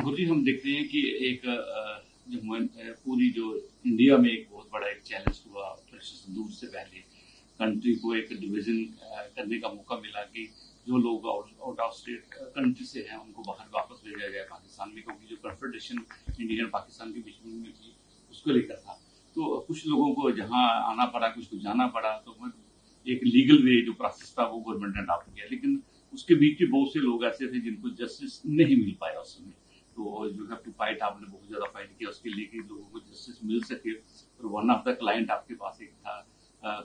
गुरु जी, हम देखते हैं कि एक पूरी जो इंडिया में एक बहुत बड़ा एक चैलेंज हुआ ऑपरेशन दूर से पहले कंट्री को एक डिवीजन करने का मौका मिला कि जो लोग आउट ऑफ स्टेट कंट्री से हैं उनको बाहर वापस भेजा जाए पाकिस्तान में, क्योंकि जो कन्फेडरेशन इंडिया और पाकिस्तान के बीच में थी उसको लेकर था। तो कुछ लोगों को जहाँ आना पड़ा, कुछ को जाना पड़ा, तो एक लीगल वे जो प्रोसेस था वो गवर्नमेंट ने अडॉप्ट किया, लेकिन उसके बीच भी बहुत से लोग ऐसे थे जिनको जस्टिस नहीं मिल पाया उस समय। तो यू हैव टू फाइट, आपने बहुत ज्यादा फाइट किया उसके लिए कि लोगों को जस्टिस मिल सके। और वन ऑफ द क्लाइंट आपके पास एक था,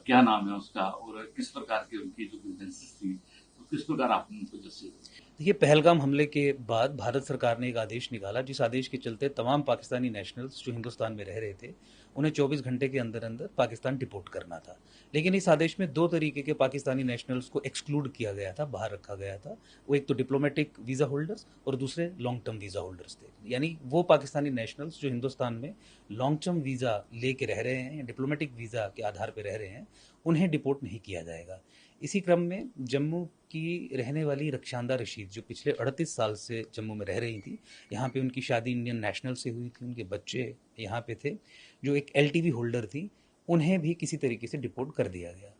क्या नाम है उसका, और किस प्रकार की उनकी जो ग्रीवेंसेस थी, तो किस प्रकार आपने उनको जस्टिस? देखिए, पहलगाम हमले के बाद भारत सरकार ने एक आदेश निकाला, जिस आदेश के चलते तमाम पाकिस्तानी नेशनल्स जो हिंदुस्तान में रह रहे थे उन्हें 24 घंटे के अंदर अंदर पाकिस्तान डिपोर्ट करना था। लेकिन इस आदेश में दो तरीके के पाकिस्तानी नेशनल्स को एक्सक्लूड किया गया था, बाहर रखा गया था। वो एक तो डिप्लोमेटिक वीज़ा होल्डर्स और दूसरे लॉन्ग टर्म वीज़ा होल्डर्स थे। यानी वो पाकिस्तानी नेशनल्स जो हिंदुस्तान में लॉन्ग टर्म वीज़ा लेके रह रहे हैं या डिप्लोमेटिक वीज़ा के आधार पर रह रहे हैं, उन्हें डिपोर्ट नहीं किया जाएगा। इसी क्रम में जम्मू की रहने वाली रक्षांदा रशीद, जो पिछले 38 साल से जम्मू में रह रही थी, यहाँ पे उनकी शादी इंडियन नेशनल से हुई थी, उनके बच्चे यहाँ पे थे, जो एक एलटीवी होल्डर थी, उन्हें भी किसी तरीके से डिपोर्ट कर दिया गया।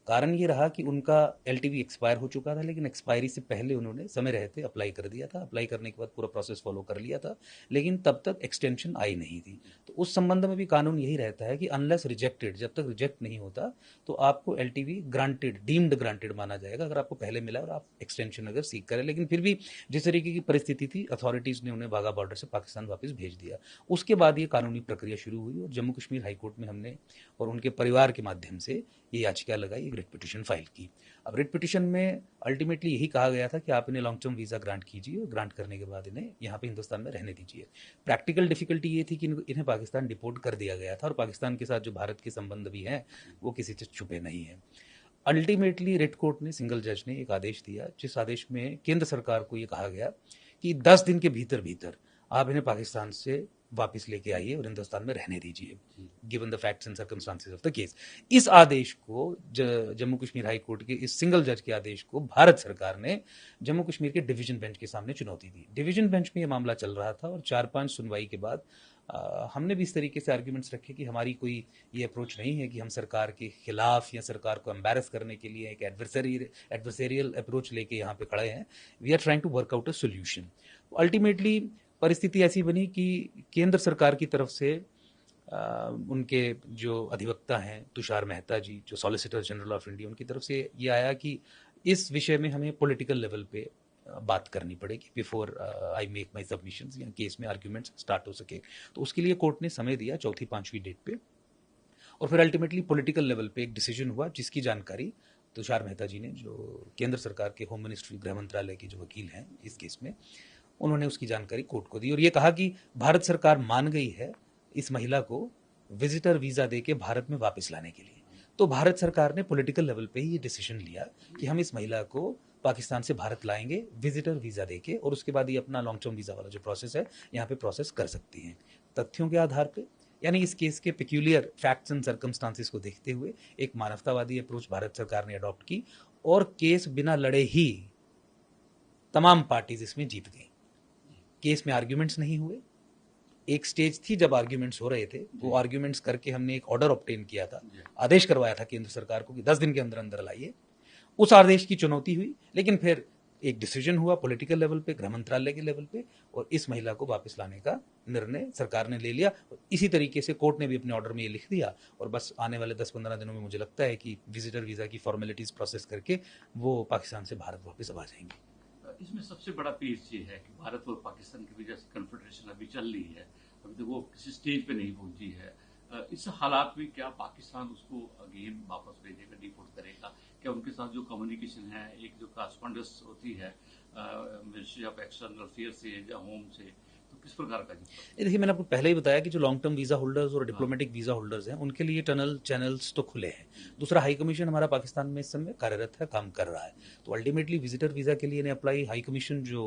कारण ये रहा कि उनका एलटीवी एक्सपायर हो चुका था, लेकिन एक्सपायरी से पहले उन्होंने समय रहते अप्लाई कर दिया था। अप्लाई करने के बाद पूरा प्रोसेस फॉलो कर लिया था, लेकिन तब तक एक्सटेंशन आई नहीं थी। तो उस संबंध में भी कानून यही रहता है कि अनलेस रिजेक्टेड, जब तक रिजेक्ट नहीं होता तो आपको एलटीवी ग्रांटेड, डीम्ड ग्रांटेड माना जाएगा, अगर आपको पहले मिला और आप एक्सटेंशन अगर सीख करें। लेकिन फिर भी जिस तरीके की परिस्थिति थी, अथॉरिटीज़ ने उन्हें वाघा बॉर्डर से पाकिस्तान वापस भेज दिया। उसके बाद ये कानूनी प्रक्रिया शुरू हुई और जम्मू कश्मीर हाईकोर्ट में हमने और उनके परिवार के माध्यम से ये याचिका लगाई, एक रिट पिटिशन फाइल की। अब रिट पिटिशन में अल्टीमेटली यही कहा गया था कि आप इन्हें लॉन्ग टर्म वीज़ा ग्रांट कीजिए और ग्रांट करने के बाद इन्हें यहाँ पे हिंदुस्तान में रहने दीजिए। प्रैक्टिकल डिफिकल्टी ये थी कि इन्हें पाकिस्तान डिपोर्ट कर दिया गया था और पाकिस्तान के साथ जो भारत के संबंध भी हैं वो किसी से छुपे नहीं हैं। अल्टीमेटली रिट कोर्ट ने, सिंगल जज ने एक आदेश दिया, जिस आदेश में केंद्र सरकार को ये कहा गया कि 10 दिन के भीतर भीतर आप इन्हें पाकिस्तान से वापस लेके आइए और हिंदुस्तान में रहने दीजिए, given the facts and circumstances of the case. इस आदेश को, जम्मू कश्मीर हाई कोर्ट के इस सिंगल जज के आदेश को, भारत सरकार ने जम्मू कश्मीर के डिवीजन बेंच के सामने चुनौती दी। डिवीजन बेंच में ये मामला चल रहा था और 4-5 सुनवाई के बाद हमने भी इस तरीके से आर्ग्यूमेंट्स रखे कि हमारी कोई ये अप्रोच नहीं है कि हम सरकार के खिलाफ या सरकार को एम्बेरस करने के लिए एक एडवर्सेरियल अप्रोच लेके यहाँ पे खड़े हैं। We are trying to work out a solution. Ultimately परिस्थिति ऐसी बनी कि केंद्र सरकार की तरफ से उनके जो अधिवक्ता हैं तुषार मेहता जी, जो सॉलिसिटर जनरल ऑफ इंडिया, उनकी तरफ से ये आया कि इस विषय में हमें पॉलिटिकल लेवल पे बात करनी पड़ेगी before I make my submissions, या केस में आर्ग्यूमेंट्स स्टार्ट हो सके। तो उसके लिए कोर्ट ने समय दिया 4-5वीं डेट पे, और फिर अल्टीमेटली पॉलिटिकल लेवल पे एक डिसीजन हुआ, जिसकी जानकारी तुषार मेहता जी ने, जो केंद्र सरकार के होम मिनिस्ट्री, गृह मंत्रालय के जो वकील हैं इस केस में, उन्होंने उसकी जानकारी कोर्ट को दी और ये कहा कि भारत सरकार मान गई है इस महिला को विजिटर वीज़ा देके भारत में वापस लाने के लिए। तो भारत सरकार ने पॉलिटिकल लेवल पे ही ये डिसीजन लिया कि हम इस महिला को पाकिस्तान से भारत लाएंगे विजिटर वीज़ा देके, और उसके बाद ये अपना लॉन्ग टर्म वीज़ा वाला जो प्रोसेस है यहाँ पे प्रोसेस कर सकती हैं। तथ्यों के आधार पे, यानी इस केस के पेक्यूलियर फैक्ट्स एंड सर्कमस्टांसेस को देखते हुए एक मानवतावादी अप्रोच भारत सरकार ने अडॉप्ट की और केस बिना लड़े ही तमाम पार्टीज इसमें जीत गई। केस में आर्ग्यूमेंट्स नहीं हुए। एक स्टेज थी जब आर्ग्यूमेंट्स हो रहे थे, वो आर्ग्यूमेंट्स करके हमने एक ऑर्डर ऑब्टेन किया था, आदेश करवाया था केंद्र सरकार को कि 10 दिन के अंदर अंदर लाइए। उस आदेश की चुनौती हुई, लेकिन फिर एक डिसीजन हुआ पॉलिटिकल लेवल पे, गृह मंत्रालय के लेवल पे, और इस महिला को वापस लाने का निर्णय सरकार ने ले लिया। इसी तरीके से कोर्ट ने भी अपने ऑर्डर में ये लिख दिया और बस आने वाले 10-15 दिनों में मुझे लगता है कि विजिटर वीज़ा की फॉर्मेलिटीज़ प्रोसेस करके वो पाकिस्तान से भारत वापस आ जाएंगे। इसमें सबसे बड़ा पेज ये है कि भारत और पाकिस्तान के बीच कन्फेडरेशन अभी चल रही है, अभी तक वो किसी स्टेज पे नहीं पहुंची है। इस हालात में क्या पाकिस्तान उसको अगेन वापस भेजेगा, डिपोर्ट करेगा? क्या उनके साथ जो कम्युनिकेशन है, एक जो कॉरस्पॉन्डेंस होती है मिनिस्ट्री ऑफ एक्सटर्नल अफेयर से या होम से, तो किस प्रकार का? देखिए, मैंने आपको पहले ही बताया कि जो लॉन्ग टर्म वीज़ा होल्डर्स और डिप्लोमेटिक वीज़ा होल्डर्स हैं, उनके लिए टनल चैनल्स तो खुले हैं। दूसरा, हाई कमीशन हमारा पाकिस्तान में इस समय कार्यरत है, काम कर रहा है। तो अल्टीमेटली विजिटर वीज़ा के लिए इन्हें अप्लाई हाई कमीशन जो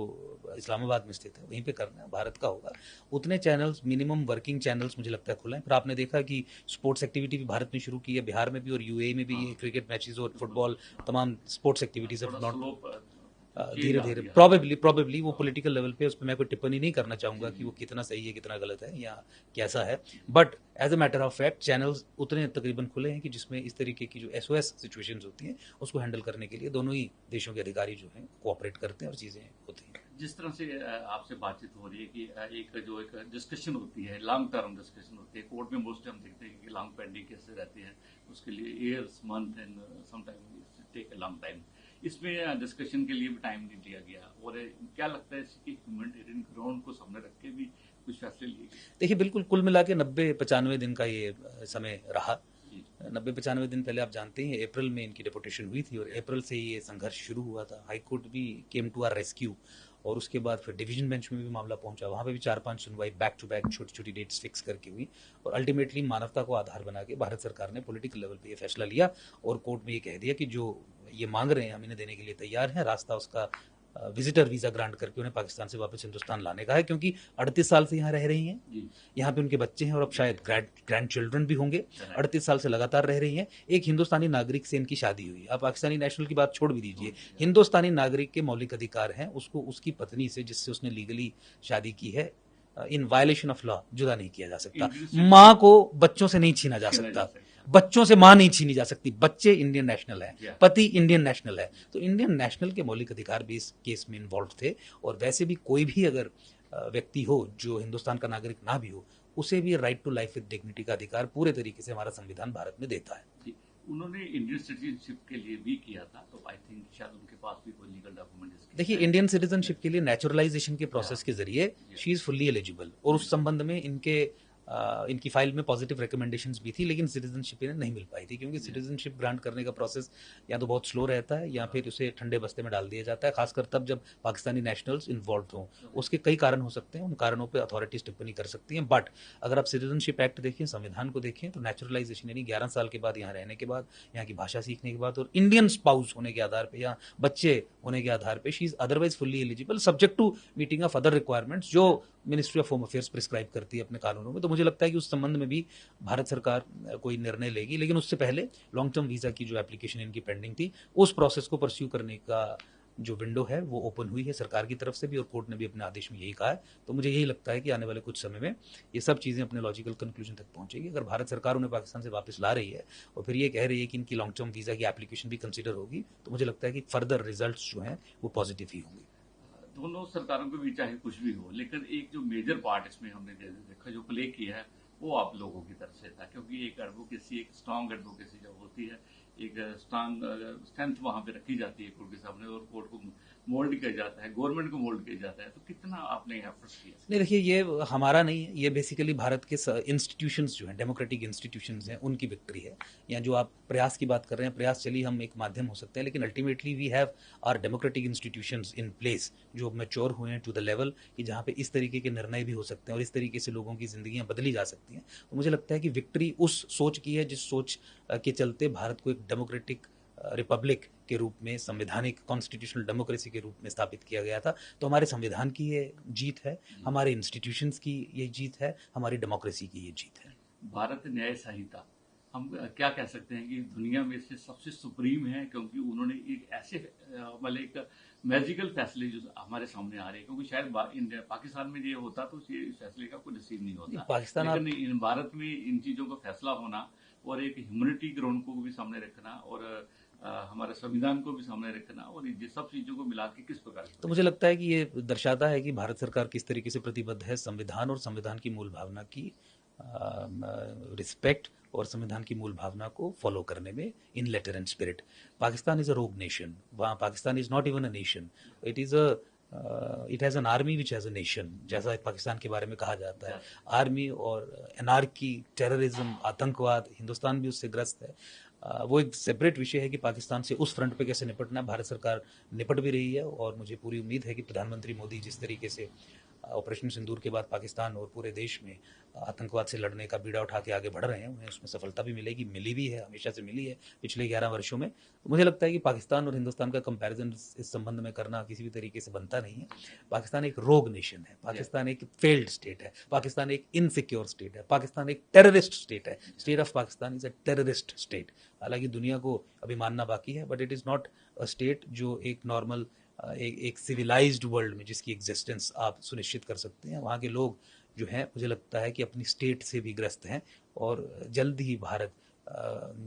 इस्लामाबाद में स्थित है वहीं पे करना है, भारत का होगा। उतने चैनल्स, मिनिमम वर्किंग चैनल्स मुझे लगता है खुले हैं। फिर आपने देखा कि स्पोर्ट्स एक्टिविटी भी भारत में शुरू की है, बिहार में भी और यूएई में भी, क्रिकेट मैचेस और फुटबॉल, तमाम स्पोर्ट्स एक्टिविटीज धीरे धीरे प्रोबेबली वो पॉलिटिकल लेवल पे उस पर मैं कोई टिप्पणी नहीं करना चाहूँगा कि वो कितना सही है कितना गलत है या कैसा है, but as a matter of fact channels उतने तकरीबन खुले हैं कि जिसमें इस तरीके की जो SOS सिचुएशंस होती हैं उसको हैंडल करने के लिए दोनों ही देशों के अधिकारी जो हैं कोऑपरेट करते हैं और चीज़ें होती हैं। जिस तरह से आपसे बातचीत हो रही है कि एक डिस्कशन होती है, लॉन्ग टर्म डिस्कशन होती है, कोर्ट में मोस्ट हम देखते हैं कि लॉन्ग पेंडिंग केसेस रहते हैं, उसके लिए years month and sometime take a long time. इसमें डिस्कशन के लिए भी टाइम नहीं दिया गया, और क्या लगता है इसकी ह्यूमैनिटेरियन ग्राउंड को सामने रख के भी कुछ फैसले लिए गए? देखिए बिल्कुल कुल मिला के 90-95 दिन का ये समय रहा। 90-95 दिन पहले आप जानते हैं अप्रैल में इनकी डेपुटेशन हुई थी और अप्रैल से ही ये संघर्ष शुरू हुआ था। हाई कोर्ट भी केम टू आवर रेस्क्यू और उसके बाद फिर डिवीजन बेंच में भी मामला पहुंचा, वहाँ पे भी 4-5 सुनवाई बैक टू बैक छोटी छोटी डेट्स फिक्स करके हुई और अल्टीमेटली मानवता को आधार बना के भारत सरकार ने पॉलिटिकल लेवल पे ये फैसला लिया और कोर्ट में ये कह दिया कि जो ये मांग रहे हैं हम इन्हें देने के लिए तैयार हैं। रास्ता उसका विजिटर वीज़ा ग्रांट करके उन्हें पाकिस्तान से वापस हिंदुस्तान लाने का है, क्योंकि 38 साल से यहाँ रह रही हैं, यहाँ पे उनके बच्चे हैं और अब शायद ग्रैंड चिल्ड्रन भी होंगे। 38 साल से लगातार रह रही हैं। एक हिंदुस्तानी नागरिक से इनकी शादी हुई। आप पाकिस्तानी नेशनल की बात छोड़ भी दीजिए, हिंदुस्तानी नागरिक के मौलिक अधिकार हैं उसको उसकी पत्नी से जिससे उसने लीगली शादी की है इन वायलेशन ऑफ लॉ जुदा नहीं किया जा सकता। माँ को बच्चों से नहीं छीना जा सकता, बच्चों से मां नहीं छीनी जा सकती। बच्चे इंडियन नेशनल है, पति इंडियन नेशनल है, तो इंडियन नेशनल के मौलिक अधिकार भी इस केस में इन्वॉल्व थे। और वैसे भी कोई भी अगर व्यक्ति हो जो हिंदुस्तान का नागरिक ना भी हो, उसे भी right to life with dignity का अधिकार पूरे तरीके से हमारा संविधान भारत में देता है। उन्होंने इंडियन सिटीजनशिप के लिए भी किया था, तो आई थिंक शायद उनके पास भी कोई लीगल डॉक्यूमेंट है। देखिए इंडियन सिटीजनशिप के लिए नेचुरलाइजेशन के प्रोसेस के जरिए शी इज फुल्ली एलिजिबल और उस संबंध में इनकी फाइल में पॉजिटिव रिकमेंडेशंस भी थी, लेकिन सिटीजनशिप इन्हें नहीं मिल पाई थी क्योंकि सिटीजनशिप ग्रांट करने का प्रोसेस या तो बहुत स्लो रहता है या फिर उसे ठंडे बस्ते में डाल दिया जाता है, खासकर तब जब पाकिस्तानी नेशनल्स इन्वॉल्व हों। उसके कई कारण हो सकते हैं, उन कारणों पर अथॉरिटीज टिप्पणी कर सकती हैं, बट अगर आप सिटीजनशिप एक्ट देखें, संविधान को देखें, तो नेचुरलाइजेशन यानी 11 साल के बाद यहाँ रहने के बाद, यहाँ की भाषा सीखने के बाद और इंडियन स्पाउस होने के आधार पर या बच्चे होने के आधार पर she is otherwise fully eligible subject to meeting of other requirements जो Ministry of Home Affairs prescribe करती है अपने कानूनों में। तो मुझे लगता है कि उस संबंध में भी भारत सरकार कोई निर्णय लेगी, लेकिन उससे पहले लॉन्ग टर्म वीजा की जो एप्लीकेशन इनकी पेंडिंग थी उस प्रोसेस को परस्यू करने का जो विंडो है वो ओपन हुई है सरकार की तरफ से भी और कोर्ट ने भी अपने आदेश में यही कहा है। तो मुझे यही लगता है कि आने वाले कुछ समय में ये सब चीज़ें अपने लॉजिकल कंक्लूजन तक पहुंचेगी। अगर भारत सरकार उन्हें पाकिस्तान से वापस ला रही है और फिर ये कह रही है कि इनकी लॉन्ग टर्म वीज़ा की एप्लीकेशन भी कंसिडर होगी, तो मुझे लगता है कि फर्दर रिजल्ट जो हैं वो पॉजिटिव ही होंगे। दोनों सरकारों को भी चाहे कुछ भी हो, लेकिन एक जो मेजर पार्ट इसमें हमने देखा जो प्ले किया है वो आप लोगों की तरफ से था, क्योंकि एक एडवोकेसी, एक स्ट्रांग एडवोकेसी जब होती है, एक स्ट्रांग स्ट्रेंथ वहां पे रखी जाती है कोर्ट के सामने और कोर्ट को मोल्ड किया जाता है, गवर्नमेंट को मोल्ड किया जाता है, तो कितना आपने एफर्ट्स किया? नहीं देखिए ये हमारा नहीं है, ये बेसिकली भारत के इंस्टीट्यूशंस जो हैं, डेमोक्रेटिक इंस्टीट्यूशंस हैं, उनकी विक्ट्री है। या जो आप प्रयास की बात कर रहे हैं, प्रयास चलिए हम एक माध्यम हो सकते हैं, लेकिन ultimately we have our democratic institutions in place जो मैच्योर हुए हैं टू द लेवल कि जहाँ पे इस तरीके के निर्णय भी हो सकते हैं और इस तरीके से लोगों की जिंदगियाँ बदली जा सकती हैं। तो मुझे लगता है कि विक्ट्री उस सोच की है जिस सोच के चलते भारत को एक डेमोक्रेटिक रिपब्लिक के रूप में, संवैधानिक कॉन्स्टिट्यूशनल डेमोक्रेसी के रूप में स्थापित किया गया था। तो हमारे संविधान की ये जीत है, हमारे इंस्टीट्यूशंस की ये जीत है, हमारी डेमोक्रेसी की ये जीत है। भारत न्याय संहिता हम क्या कह सकते हैं कि दुनिया में से सबसे सुप्रीम है, क्योंकि उन्होंने एक ऐसे मतलब एक मैजिकल फैसले जो हमारे सामने आ रहे हैं, क्योंकि शायद पाकिस्तान में ये होता तो ये फैसले का कोई नसीब नहीं होता, पाकिस्तान लेकिन इन भारत में इन चीजों का फैसला होना और एक ह्यूमैनिटी ग्राउंड को भी सामने रखना और हमारे संविधान को भी सामने रखना और ये सब चीजों को मिला के किस प्रकार, तो मुझे लगता है कि ये दर्शाता है कि भारत सरकार किस तरीके से प्रतिबद्ध है संविधान और संविधान की मूल भावना की रिस्पेक्ट और संविधान की मूल भावना को फॉलो करने में in letter and spirit. Pakistan is a rogue nation, वहाँ Pakistan is not even a nation, it has an army which has a nation, जैसा पाकिस्तान के बारे में कहा जाता है। आर्मी और एनार्की, टेररिज्म, आतंकवाद, हिंदुस्तान भी उससे ग्रस्त है। वो एक सेपरेट विषय है कि पाकिस्तान से उस फ्रंट पे कैसे निपटना। भारत सरकार निपट भी रही है और मुझे पूरी उम्मीद है कि प्रधानमंत्री मोदी जिस तरीके से ऑपरेशन सिंदूर के बाद पाकिस्तान और पूरे देश में आतंकवाद से लड़ने का बीड़ा उठा के आगे बढ़ रहे हैं, उन्हें उसमें सफलता भी मिलेगी, मिली भी है, हमेशा से मिली है पिछले 11 वर्षों में। तो मुझे लगता है कि पाकिस्तान और हिंदुस्तान का कंपैरिजन इस संबंध में करना किसी भी तरीके से बनता नहीं है। पाकिस्तान एक रोग नेशन है, पाकिस्तान एक फेल्ड स्टेट है, पाकिस्तान एक इनसिक्योर स्टेट है, पाकिस्तान एक टेररिस्ट स्टेट है। State of Pakistan is a terrorist state. हालांकि दुनिया को अभी मानना बाकी है, but it is not a state जो एक नॉर्मल एक सिविलाइज्ड वर्ल्ड में जिसकी एग्जिस्टेंस आप सुनिश्चित कर सकते हैं, वहाँ के लोग जो हैं मुझे लगता है कि अपनी स्टेट से भी ग्रस्त हैं, और जल्द ही भारत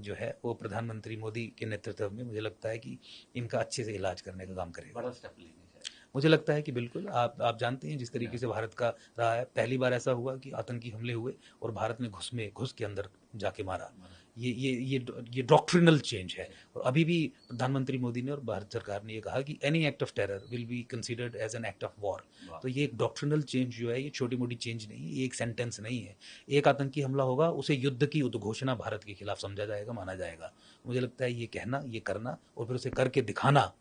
जो है वो प्रधानमंत्री मोदी के नेतृत्व में मुझे लगता है कि इनका अच्छे से इलाज करने का काम करेगा। बड़ा स्टेप लेंगे शायद। मुझे लगता है कि बिल्कुल आप जानते हैं जिस तरीके से भारत का रहा है, पहली बार ऐसा हुआ कि आतंकी हमले हुए और भारत ने घुस के अंदर जाके मारा। ये डॉक्ट्रिनल चेंज है, और अभी भी प्रधानमंत्री मोदी ने और भारत सरकार ने ये कहा कि any act of terror will be considered as an act of war. तो ये एक डॉक्ट्रिनल चेंज जो है, ये छोटी मोटी चेंज नहीं है, ये एक सेंटेंस नहीं है। एक आतंकी हमला होगा, उसे युद्ध की उद्घोषणा भारत के खिलाफ समझा जाएगा, माना जाएगा। मुझे लगता है ये कहना, ये करना और फिर उसे करके दिखाना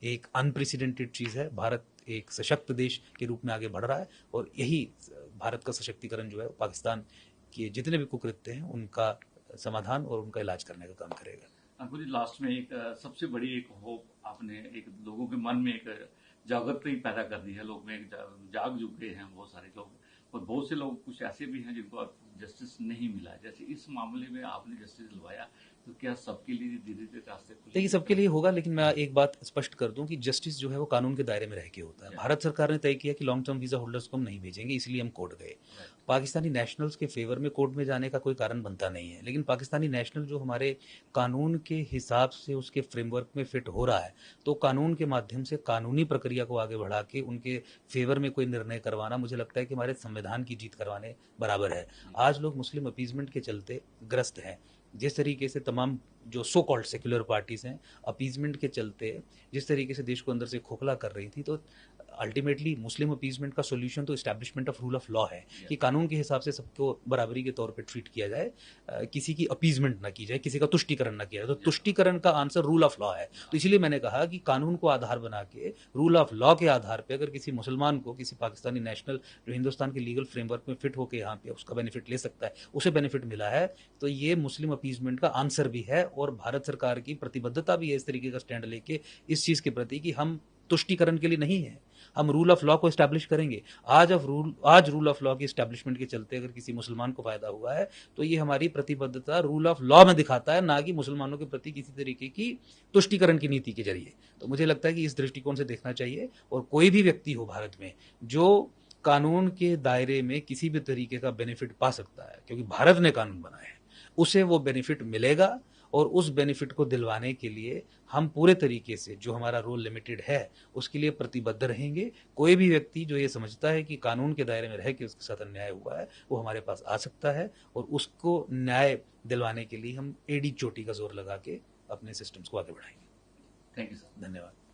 एक अनप्रेसिडेंटेड चीज़ है। भारत एक सशक्त देश के रूप में आगे बढ़ रहा है, और यही भारत का सशक्तिकरण जो है पाकिस्तान के जितने भी कुकृत्य हैं उनका समाधान और उनका इलाज करने का काम करेगा। अंकुर जी, लास्ट में एक सबसे बड़ी एक होप आपने एक लोगों के मन में एक जागृति पैदा कर दी है। लोग में एक जाग चुके हैं बहुत सारे लोग, और बहुत से लोग कुछ ऐसे भी हैं जिनको जस्टिस नहीं मिला। जैसे इस मामले में आपने जस्टिस दिलवाया, तो क्या सबके लिए धीरे धीरे रास्ते खुले? देखिए, सबके लिए होगा, लेकिन मैं एक बात स्पष्ट कर दूं कि जस्टिस जो है वो कानून के दायरे में रह के होता है। भारत सरकार ने तय किया कि लॉन्ग टर्म वीजा होल्डर्स को हम नहीं भेजेंगे, इसलिए हम कोर्ट गए। पाकिस्तानी नेशनल्स के फेवर में कोर्ट में जाने का कोई कारण बनता नहीं है, लेकिन पाकिस्तानी नेशनल जो हमारे कानून के हिसाब से उसके फ्रेमवर्क में फिट हो रहा है, तो कानून के माध्यम से कानूनी प्रक्रिया को आगे बढ़ा के उनके फेवर में कोई निर्णय करवाना मुझे लगता है कि हमारे संविधान की जीत करवाने बराबर है। आज लोग मुस्लिम अपीजमेंट के चलते ग्रस्त हैं। जिस तरीके से तमाम जो सो कॉल्ड सेक्युलर पार्टीज हैं अपीजमेंट के चलते जिस तरीके से देश को अंदर से खोखला कर रही थी, तो अल्टीमेटली मुस्लिम अपीजमेंट का सोल्यूशन तो establishment of rule of law है कि कानून के हिसाब से सबको बराबरी के तौर पे ट्रीट किया जाए, किसी की अपीजमेंट ना की जाए, किसी का तुष्टीकरण ना किया जाए। तो तुष्टीकरण का आंसर रूल ऑफ लॉ है। तो इसलिए मैंने कहा कि कानून को आधार बना के रूल ऑफ लॉ के आधार पर अगर किसी मुसलमान को, किसी पाकिस्तानी नेशनल जो हिंदुस्तान के लीगल फ्रेमवर्क में फिट होकर यहाँ पे उसका बेनिफिट ले सकता है, उसे बेनिफिट मिला है, तो ये मुस्लिम अपीजमेंट का आंसर भी है। और भारत सरकार की प्रतिबद्धता भी है इस तरीके का स्टैंड लेके इस चीज के प्रति कि हम तुष्टीकरण के लिए नहीं है, हम रूल ऑफ लॉ को एस्टैब्लिश करेंगे। आज रूल ऑफ लॉ की एस्टैब्लिशमेंट के चलते अगर किसी मुसलमान को फायदा हुआ है, तो ये हमारी प्रतिबद्धता रूल ऑफ लॉ में दिखाता है, ना कि मुसलमानों के प्रति किसी तरीके की तुष्टीकरण की नीति के जरिए। तो मुझे लगता है कि इस दृष्टिकोण से देखना चाहिए, और कोई भी व्यक्ति हो भारत में जो कानून के दायरे में किसी भी तरीके का बेनिफिट पा सकता है, क्योंकि भारत ने कानून बनाया है, उसे वो बेनिफिट मिलेगा। और उस बेनिफिट को दिलवाने के लिए हम पूरे तरीके से, जो हमारा रोल लिमिटेड है, उसके लिए प्रतिबद्ध रहेंगे। कोई भी व्यक्ति जो ये समझता है कि कानून के दायरे में रह के उसके साथ अन्याय हुआ है, वो हमारे पास आ सकता है, और उसको न्याय दिलवाने के लिए हम एड़ी चोटी का जोर लगा के अपने सिस्टम्स को आगे बढ़ाएंगे। Thank you sir. धन्यवाद।